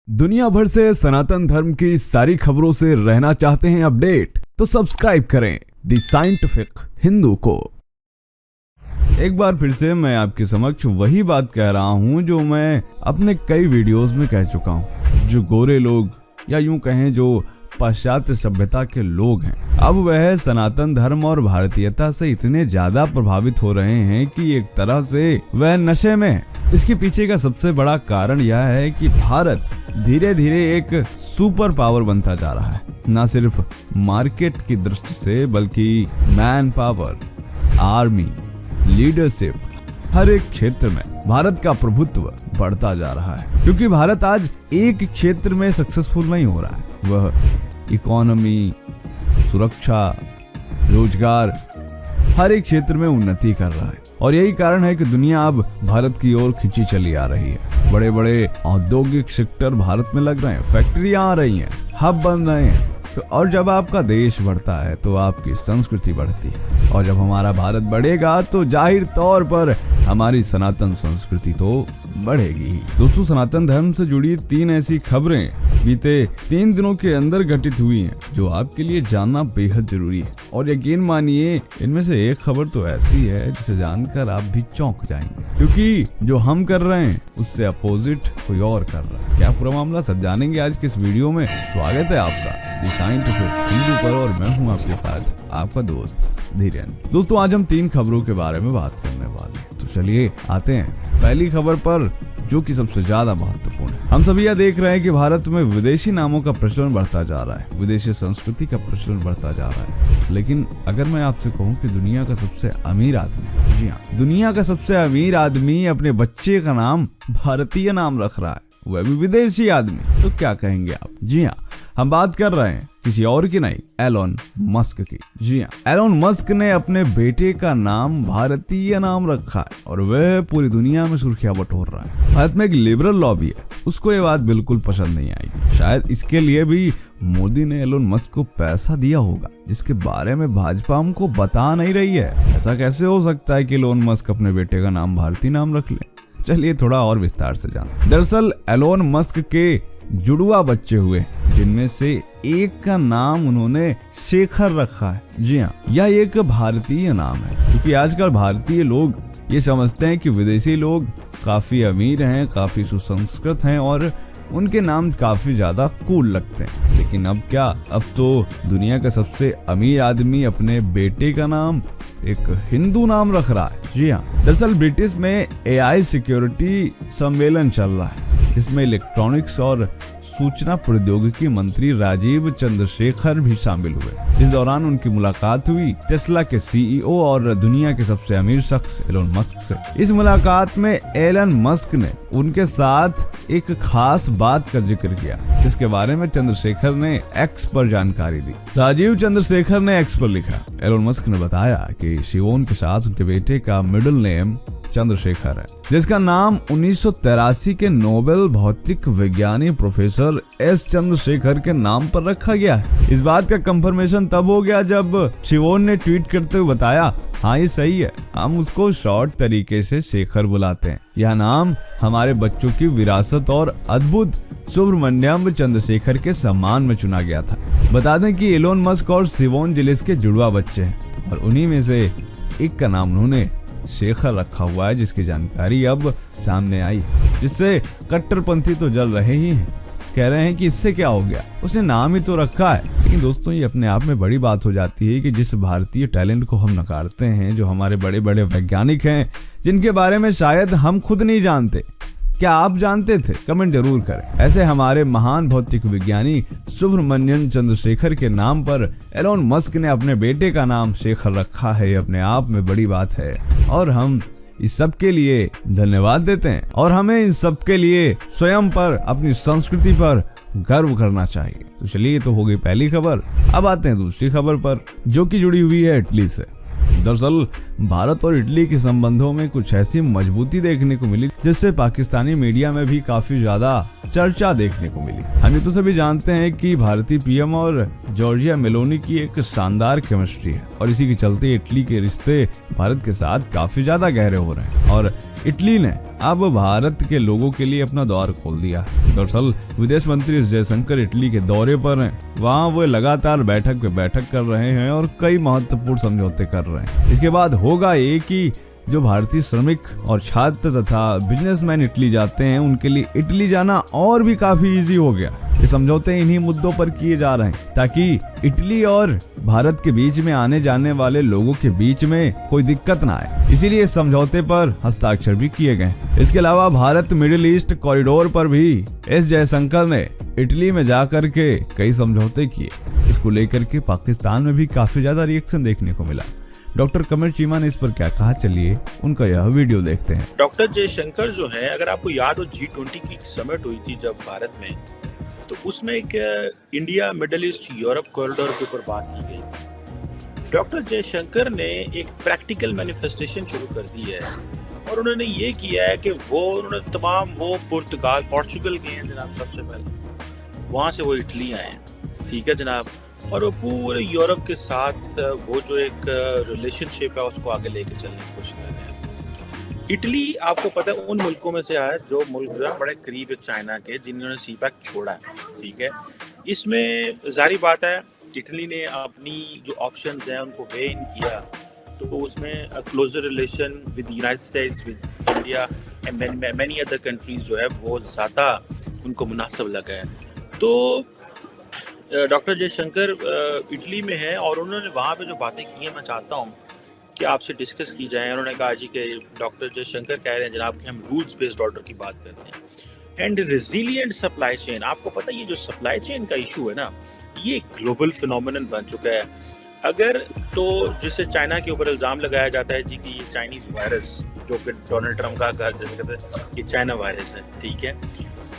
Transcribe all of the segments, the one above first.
दुनिया भर से सनातन धर्म की सारी खबरों से रहना चाहते हैं अपडेट, तो सब्सक्राइब करें द साइंटिफिक हिंदू को। एक बार फिर से मैं आपके समक्ष वही बात कह रहा हूं जो मैं अपने कई वीडियोस में कह चुका हूं। जो गोरे लोग या यूं कहें जो पाश्चात्य सभ्यता के लोग हैं, अब वह सनातन धर्म और भारतीयता से इतने ज्यादा प्रभावित हो रहे हैं कि एक तरह से वह नशे में है। इसके पीछे का सबसे बड़ा कारण यह है कि भारत धीरे धीरे एक सुपर पावर बनता जा रहा है, न सिर्फ मार्केट की दृष्टि से बल्कि मैन पावर, आर्मी, लीडरशिप, हर एक क्षेत्र में भारत का प्रभुत्व बढ़ता जा रहा है। क्योंकि भारत आज एक क्षेत्र में सक्सेसफुल नहीं हो रहा है, वह इकोनॉमी, सुरक्षा, रोजगार, हर एक क्षेत्र में उन्नति कर रहा है। और यही कारण है कि दुनिया अब भारत की ओर खिंची चली आ रही है। बड़े बड़े औद्योगिक सेक्टर भारत में लग रहे हैं, फैक्ट्रियां आ रही हैं, हब बन रहे हैं। तो और जब आपका देश बढ़ता है तो आपकी संस्कृति बढ़ती है, और जब हमारा भारत बढ़ेगा तो जाहिर तौर पर हमारी सनातन संस्कृति तो बढ़ेगी ही। दोस्तों, सनातन धर्म से जुड़ी 3 ऐसी खबरें बीते 3 दिनों के अंदर घटित हुई हैं जो आपके लिए जानना बेहद जरूरी है। और यकीन मानिए, इनमें से एक खबर तो ऐसी है जिसे जानकर आप भी चौंक जाएंगे, क्योंकि जो हम कर रहे हैं उससे अपोजिट कोई और कर रहा है। क्या पूरा मामला सब जानेंगे आज के इस वीडियो में। स्वागत है आपका साइंटिफिक हिंदू पर, और मैं हूं आपके साथ आपका दोस्त धीरेन्द्र। दोस्तों, आज हम 3 खबरों के बारे में बात करने वाले हैं, तो चलिए आते हैं पहली खबर पर, जो कि सबसे ज्यादा महत्वपूर्ण है। हम सभी यह देख रहे हैं कि भारत में विदेशी नामों का प्रचलन बढ़ता जा रहा है, विदेशी संस्कृति का प्रचलन बढ़ता जा रहा है। लेकिन अगर मैं आपसे कहूं कि दुनिया का सबसे अमीर आदमी, जी हाँ, दुनिया का सबसे अमीर आदमी अपने बच्चे का नाम भारतीय नाम रख रहा है, वह भी विदेशी आदमी, तो क्या कहेंगे आप। जी हाँ, हम बात कर रहे हैं किसी और की नहीं, एलोन मस्क की। जी हाँ, एलोन मस्क ने अपने बेटे का नाम भारतीय नाम रखा है और वह पूरी दुनिया में सुर्खियां बटोर रहा है। भारत में एक लिबरल लॉबी है, उसको ये बात बिल्कुल पसंद नहीं आई। शायद इसके लिए भी मोदी ने एलोन मस्क को पैसा दिया होगा, जिसके बारे में भाजपा हमको बता नहीं रही है। ऐसा कैसे हो सकता है कि एलोन मस्क अपने बेटे का नाम भारतीय नाम रख ले। चलिए थोड़ा और विस्तार से जान। दरअसल एलोन मस्क के जुड़वा बच्चे हुए, जिनमें से एक का नाम उन्होंने शेखर रखा है। जी हाँ, यह एक भारतीय नाम है, क्योंकि आजकल भारतीय लोग ये समझते हैं कि विदेशी लोग काफी अमीर हैं, काफी सुसंस्कृत हैं और उनके नाम काफी ज्यादा कूल लगते हैं। लेकिन अब क्या, अब तो दुनिया का सबसे अमीर आदमी अपने बेटे का नाम एक हिंदू नाम रख रहा है। जी हाँ, दरअसल ब्रिटिश में AI सिक्योरिटी सम्मेलन चल रहा है, जिसमें इलेक्ट्रॉनिक्स और सूचना प्रौद्योगिकी मंत्री राजीव चंद्रशेखर भी शामिल हुए। इस दौरान उनकी मुलाकात हुई टेस्ला के CEO और दुनिया के सबसे अमीर शख्स एलोन मस्क से। इस मुलाकात में एलोन मस्क ने उनके साथ एक खास बात का जिक्र किया, जिसके बारे में चंद्रशेखर ने X पर जानकारी दी। राजीव चंद्रशेखर ने X पर लिखा, एलोन मस्क ने बताया कि शिवोन के साथ उनके बेटे का मिडिल नेम चंद्रशेखर है, जिसका नाम 1983 के नोबेल भौतिक विज्ञानी प्रोफेसर S चंद्रशेखर के नाम पर रखा गया है। इस बात का कंफर्मेशन तब हो गया जब शिवोन ने ट्वीट करते हुए बताया, हाँ ये सही है, हम उसको शॉर्ट तरीके से शेखर बुलाते हैं। यह नाम हमारे बच्चों की विरासत और अद्भुत सुब्रमण्यम चंद्रशेखर के सम्मान में चुना गया था। बता दें कि एलोन मस्क और शिवोन जिलिस के जुड़वा बच्चे हैं, और उन्हीं में से एक का नाम उन्होंने शेखर रखा हुआ है, जिसकी जानकारी अब सामने आई, जिससे कट्टरपंथी तो जल रहे ही हैं। कह रहे हैं कि इससे क्या हो गया, उसने नाम ही तो रखा है। लेकिन दोस्तों, ये अपने आप में बड़ी बात हो जाती है कि जिस भारतीय टैलेंट को हम नकारते हैं, जो हमारे बड़े बड़े वैज्ञानिक हैं, जिनके बारे में शायद हम खुद नहीं जानते, क्या आप जानते थे? कमेंट जरूर करें। ऐसे हमारे महान भौतिक विज्ञानी सुब्रमण्यम चंद्रशेखर के नाम पर एलोन मस्क ने अपने बेटे का नाम शेखर रखा है, ये अपने आप में बड़ी बात है, और हम इस सब के लिए धन्यवाद देते हैं। और हमें इन सब के लिए स्वयं पर, अपनी संस्कृति पर गर्व करना चाहिए। तो चलिए, तो हो गई पहली खबर। अब आते हैं दूसरी खबर पर, जो कि जुड़ी हुई है इटली से। दरअसल भारत और इटली के संबंधों में कुछ ऐसी मजबूती देखने को मिली, जिससे पाकिस्तानी मीडिया में भी काफी ज्यादा चर्चा देखने को मिली। हम ये तो सभी जानते हैं कि भारतीय पीएम और जॉर्जिया मेलोनी की एक शानदार केमिस्ट्री है और इसी के चलते इटली के रिश्ते भारत के साथ काफी ज्यादा गहरे हो रहे हैं और इटली ने अब भारत के लोगों के लिए अपना द्वार खोल दिया। दरअसल विदेश मंत्री एस जयशंकर इटली के दौरे पर हैं। वहाँ वो लगातार बैठक पे बैठक कर रहे हैं और कई महत्वपूर्ण समझौते कर रहे हैं। इसके बाद होगा ये कि जो भारतीय श्रमिक और छात्र तथा बिजनेसमैन इटली जाते हैं उनके लिए इटली जाना और भी काफी इजी हो गया। ये समझौते इन्हीं मुद्दों पर किए जा रहे हैं ताकि इटली और भारत के बीच में आने जाने वाले लोगों के बीच में कोई दिक्कत ना आए, इसीलिए इस समझौते पर हस्ताक्षर भी किए गए। इसके अलावा भारत मिडिल ईस्ट कॉरिडोर पर भी एस जयशंकर ने इटली में जाकर के कई समझौते किए। इसको लेकर के पाकिस्तान में भी काफी ज्यादा रिएक्शन देखने को मिला। डॉक्टर कमर चीमा ने इस पर क्या कहा, चलिए उनका यह वीडियो देखते हैं। डॉक्टर जयशंकर जो है, अगर आपको याद हो G20 की समिट हुई थी जब भारत में, तो उसमें एक India middle east Europe corridor के ऊपर बात की गई। डॉक्टर जयशंकर ने एक प्रैक्टिकल मैनिफेस्टेशन शुरू कर दी है और उन्होंने ये किया है कि उन्होंने तमाम पोर्चुगल गए हैं जनाब, सबसे पहले वहाँ से वो इटली आए हैं, ठीक है जनाब, और वो पूरे यूरोप के साथ वो जो एक रिलेशनशिप है उसको आगे लेके चलने की कोशिश कर रहे हैं। इटली आपको पता है उन मुल्कों में से है जो मुल्क जो है बड़े करीब है चाइना के, जिन्होंने सीपैक छोड़ा है, ठीक है। इसमें जारी बात है इटली ने अपनी जो ऑप्शंस हैं उनको वे इन किया, तो उसमें closer relation with United States, with India and many other countries जो है वो ज़्यादा उनको मुनासिब लगा है। तो डॉक्टर जयशंकर इटली में है और उन्होंने वहाँ पे जो बातें की हैं मैं चाहता हूँ कि आपसे डिस्कस की जाए। उन्होंने कहा जी कि डॉक्टर जयशंकर कह रहे हैं जनाब कि हम रूल्स बेस्ड ऑर्डर की बात करते हैं एंड रेजिलिएंट सप्लाई चेन। आपको पता है ये जो सप्लाई चेन का इशू है ना, ये ग्लोबल फिनोमिनन बन चुका है। अगर तो जिससे चाइना के ऊपर इल्ज़ाम लगाया जाता है जी कि ये चाइनीज़ वायरस, जो कि डोनाल्ड ट्रंप का जैसे कहते हैं ये चाइना वायरस है, ठीक है।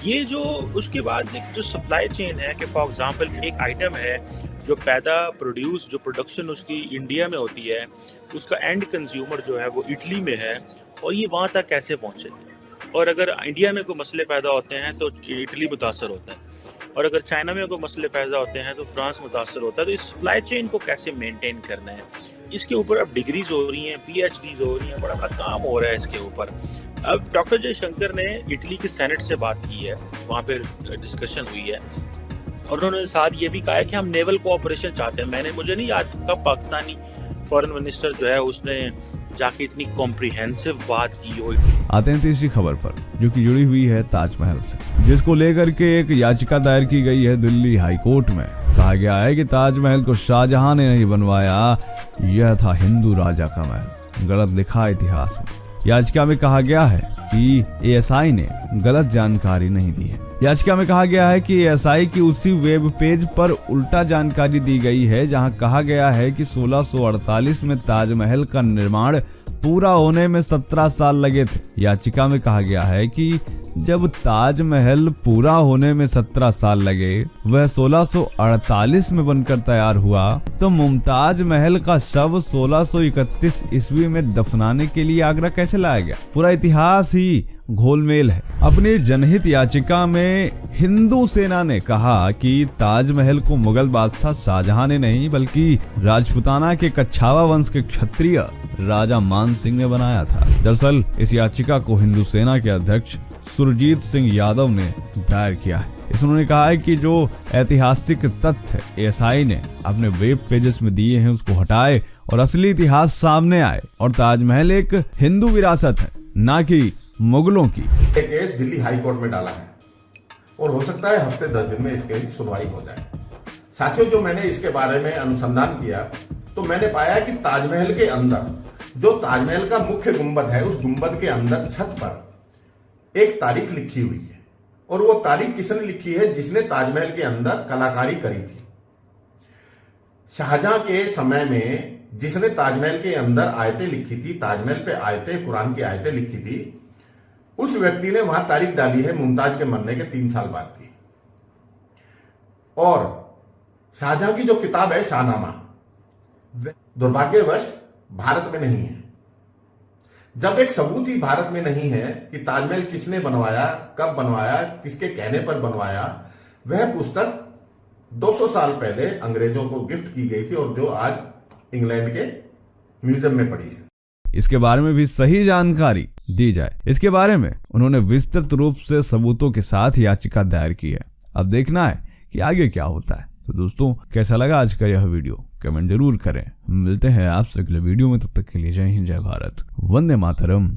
ये जो उसके बाद एक जो सप्लाई चेन है कि फॉर एग्जांपल एक आइटम है जो जो प्रोडक्शन उसकी इंडिया में होती है, उसका एंड कंज्यूमर जो है वो इटली में है और ये वहाँ तक कैसे पहुँचेगी, और अगर इंडिया में कोई मसले पैदा होते हैं तो इटली मुतासर होता है, और अगर चाइना में कोई मसले पैदा होते हैं तो फ्रांस मुतासर होता है। तो इस सप्लाई चेन को कैसे मेंटेन करना है, इसके ऊपर अब डिग्रीज हो रही हैं, PhDs हो रही हैं, बड़ा बड़ा काम हो रहा है इसके ऊपर। अब डॉक्टर जयशंकर ने इटली के सेनेट से बात की है, वहाँ पर डिस्कशन हुई है और उन्होंने साथ ये भी कहा है कि हम नेवल कोऑपरेशन चाहते हैं। मुझे नहीं याद कब पाकिस्तानी फॉरेन मिनिस्टर जो है उसने जाके इतनी कॉम्प्रिहेंसिव बात की हो। आते हैं तीसरी खबर पर, जो कि जुड़ी हुई है ताजमहल से, जिसको लेकर के एक याचिका दायर की गई है दिल्ली हाई कोर्ट में। कहा गया है कि ताजमहल को शाहजहां ने नहीं बनवाया, यह था हिंदू राजा का महल, गलत लिखा इतिहास में। याचिका में कहा गया है कि ASI ने गलत जानकारी नहीं दी है। याचिका में कहा गया है कि ASI की उसी वेब पेज पर उल्टा जानकारी दी गई है जहां कहा गया है कि 1648 में ताजमहल का निर्माण पूरा होने में 17 साल लगे थे। याचिका में कहा गया है कि जब ताजमहल पूरा होने में 17 साल लगे, वह 1648 में बनकर तैयार हुआ, तो मुमताज महल का शव 1631 ईस्वी में दफनाने के लिए आगरा कैसे लाया गया? पूरा इतिहास ही घोलमेल है। अपनी जनहित याचिका में हिंदू सेना ने कहा कि ताजमहल को मुगल बादशाह शाहजहां ने नहीं बल्कि राजपूताना के कच्छावा वंश के क्षत्रिय राजा मान सिंह ने बनाया था। दरअसल इस याचिका को हिंदू सेना के अध्यक्ष सुरजीत सिंह यादव ने दायर किया है। इसमें कहा है कि जो ऐतिहासिक तथ्य ASI ने अपने वेब पेजेस में दिए हैं उसको हटाए और असली इतिहास सामने आए, और ताजमहल एक हिंदू विरासत है, ना कि मुगलों की। एक केस दिल्ली हाई कोर्ट में डाला है और हो सकता है हफ्ते 10 दिन में इसकी सुनवाई हो जाए। साथियों, जो मैंने इसके बारे में अनुसंधान किया तो मैंने पाया कि ताजमहल के अंदर जो ताजमहल का मुख्य गुंबद है, उस गुंबद के अंदर छत पर एक तारीख लिखी हुई है, और वो तारीख किसने लिखी है? जिसने ताजमहल के अंदर कलाकारी करी थी। शाहजहां के समय में जिसने ताजमहल के अंदर आयतें लिखी थी, ताजमहल पे आयतें, कुरान की आयतें लिखी थी, उस व्यक्ति ने वहां तारीख डाली है मुमताज के मरने के 3 साल बाद की। और शाहजहां की जो किताब है शाहनामा, दुर्भाग्यवश भारत में नहीं है। जब एक सबूत ही भारत में नहीं है कि ताजमहल किसने बनवाया, कब बनवाया, किसके कहने पर बनवाया, वह पुस्तक 200 साल पहले अंग्रेजों को गिफ्ट की गई थी और जो आज इंग्लैंड के म्यूजियम में पड़ी है। इसके बारे में भी सही जानकारी दी जाए, इसके बारे में उन्होंने विस्तृत रूप से सबूतों के साथ याचिका दायर की है। अब देखना है कि आगे क्या होता है। तो दोस्तों, कैसा लगा आज का यह वीडियो, कमेंट जरूर करें। मिलते हैं आपसे अगले वीडियो में, तब तक के लिए जय हिंद, जय भारत, वंदे मातरम।